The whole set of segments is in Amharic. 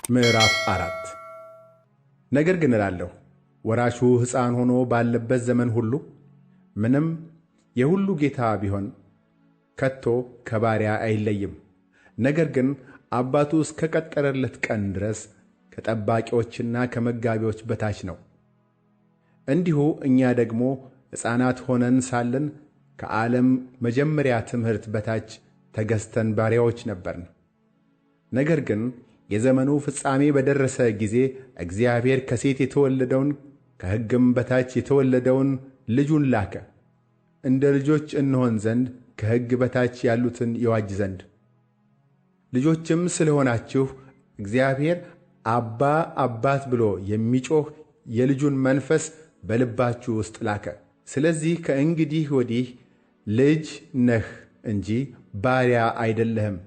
ምዕራፍ 4 ነገር ግን እላለሁ ወራሹ ሕፃን ሆኖ ባለበት ዘመን ሁሉ ምንም የሁሉ ጌታ ቢሆን ከቶ ከባሪያ አይለይም። ነገር ግን አባቱ እስከ ቀጠረለት ቀን ድረስ ከጠባቂዎችና ከመጋቢዎች በታች ነው። እንዲሁ እኛ ደግሞ ሕፃናት ሆነን ሳለን ከዓለም መጀመሪያ ትምህርት በታች ተገዝተን ባሪያዎች ነበርን። ነገር ግን የዘመኑ ፍጻሜ በደረሰ ጊዜ እግዚአብሔር ከሴት የተወለደውን ከሕግም በታች የተወለደውን ልጁን ላከ፣ እንደ ልጆች እንሆን ዘንድ ከሕግ በታች ያሉትን ይዋጅ ዘንድ። ልጆችም ስለሆናችሁ እግዚአብሔር አባ አባት ብሎ የሚጮኽ የልጁን መንፈስ በልባችሁ ውስጥ ላከ። ስለዚህ ከእንግዲህ ወዲህ ልጅ ነህ እንጂ ባሪያ አይደለህም።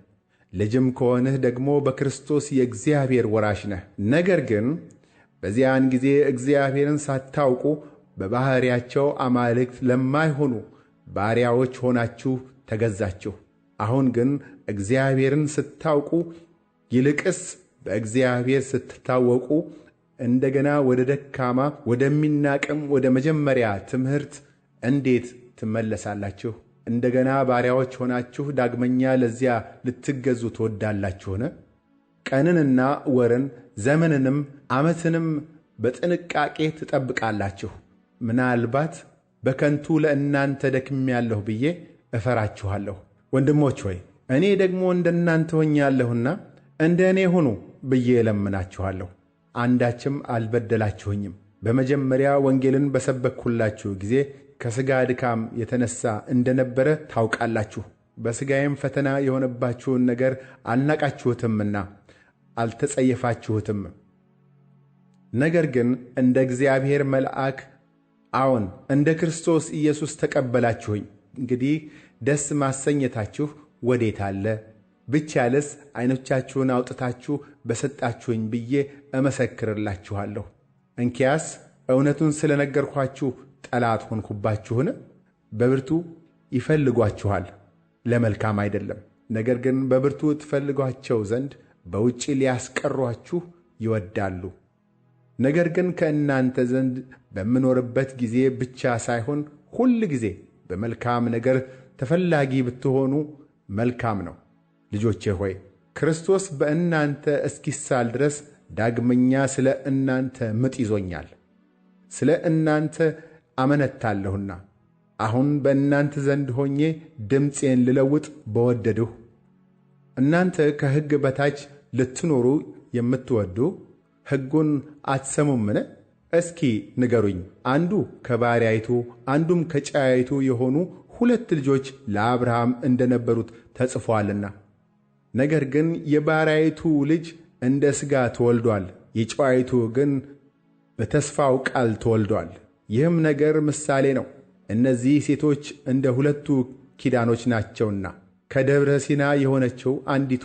ልጅም ከሆንህ ደግሞ በክርስቶስ የእግዚአብሔር ወራሽ ነህ። ነገር ግን በዚያን ጊዜ እግዚአብሔርን ሳታውቁ በባሕርያቸው አማልክት ለማይሆኑ ባሪያዎች ሆናችሁ ተገዛችሁ። አሁን ግን እግዚአብሔርን ስታውቁ ይልቅስ በእግዚአብሔር ስትታወቁ እንደገና ወደ ደካማ ወደሚናቅም ወደ መጀመሪያ ትምህርት እንዴት ትመለሳላችሁ? እንደገና ባሪያዎች ሆናችሁ ዳግመኛ ለዚያ ልትገዙ ትወዳላችሁን? ቀንንና ወርን ዘመንንም ዓመትንም በጥንቃቄ ትጠብቃላችሁ። ምናልባት በከንቱ ለእናንተ ደክሜአለሁ ብዬ እፈራችኋለሁ። ወንድሞች ሆይ እኔ ደግሞ እንደናንተ ሆኛለሁና እንደ እኔ ሁኑ ብዬ እለምናችኋለሁ። አንዳችም አልበደላችሁኝም። በመጀመሪያ ወንጌልን በሰበክሁላችሁ ጊዜ ከሥጋ ድካም የተነሣ እንደነበረ ታውቃላችሁ። በሥጋዬም ፈተና የሆነባችሁን ነገር አልናቃችሁትምና አልተጸየፋችሁትም። ነገር ግን እንደ እግዚአብሔር መልአክ አዎን እንደ ክርስቶስ ኢየሱስ ተቀበላችሁኝ። እንግዲህ ደስ ማሰኘታችሁ ወዴት አለ? ብቻልስ ዐይኖቻችሁን አውጥታችሁ በሰጣችሁኝ ብዬ እመሰክርላችኋለሁ። እንኪያስ እውነቱን ስለ ነገርኋችሁ ጠላት ሆንኩባችሁን? በብርቱ ይፈልጓችኋል፣ ለመልካም አይደለም። ነገር ግን በብርቱ ትፈልጓቸው ዘንድ በውጭ ሊያስቀሯችሁ ይወዳሉ። ነገር ግን ከእናንተ ዘንድ በምኖርበት ጊዜ ብቻ ሳይሆን ሁል ጊዜ በመልካም ነገር ተፈላጊ ብትሆኑ መልካም ነው። ልጆቼ ሆይ ክርስቶስ በእናንተ እስኪሳል ድረስ ዳግመኛ ስለ እናንተ ምጥ ይዞኛል። ስለ እናንተ አመነታለሁና አሁን በእናንተ ዘንድ ሆኜ ድምፄን ልለውጥ በወደድሁ። እናንተ ከሕግ በታች ልትኖሩ የምትወዱ ሕጉን አትሰሙምን? እስኪ ንገሩኝ። አንዱ ከባሪያይቱ አንዱም ከጨዋይቱ የሆኑ ሁለት ልጆች ለአብርሃም እንደነበሩት ተጽፎአልና። ነገር ግን የባሪያይቱ ልጅ እንደ ሥጋ ተወልዶአል፣ የጨዋይቱ ግን በተስፋው ቃል ተወልዶአል። ይህም ነገር ምሳሌ ነው። እነዚህ ሴቶች እንደ ሁለቱ ኪዳኖች ናቸውና ከደብረ ሲና የሆነችው አንዲቱ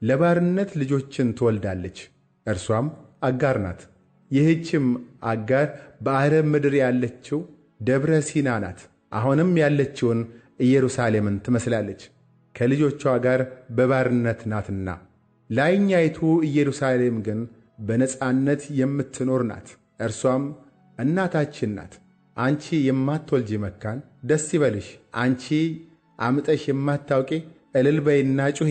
ለባርነት ልጆችን ትወልዳለች፣ እርሷም አጋር ናት። ይህችም አጋር በአረብ ምድር ያለችው ደብረ ሲና ናት። አሁንም ያለችውን ኢየሩሳሌምን ትመስላለች፣ ከልጆቿ ጋር በባርነት ናትና። ላይኛይቱ ኢየሩሳሌም ግን በነጻነት የምትኖር ናት፣ እርሷም እናታችን ናት። አንቺ የማትወልጂ መካን ደስ ይበልሽ፣ አንቺ አምጠሽ የማታውቂ እልል በይና ጩኺ።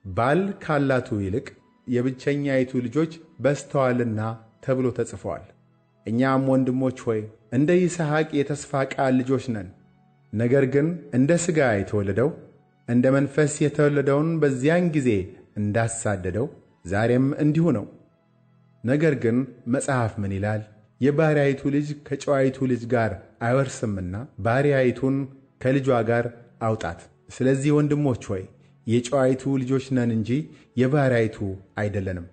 ባል ካላቱ ይልቅ የብቸኛይቱ ልጆች በዝተዋልና ተብሎ ተጽፈዋል። እኛም ወንድሞች ሆይ እንደ ይስሐቅ የተስፋ ቃል ልጆች ነን። ነገር ግን እንደ ሥጋ የተወለደው እንደ መንፈስ የተወለደውን በዚያን ጊዜ እንዳሳደደው ዛሬም እንዲሁ ነው። ነገር ግን መጽሐፍ ምን ይላል? የባሪያይቱ ልጅ ከጨዋይቱ ልጅ ጋር አይወርስምና ባሪያይቱን ከልጇ ጋር አውጣት። ስለዚህ ወንድሞች ሆይ የጨዋይቱ ልጆች ነን እንጂ የባሪያይቱ አይደለንም።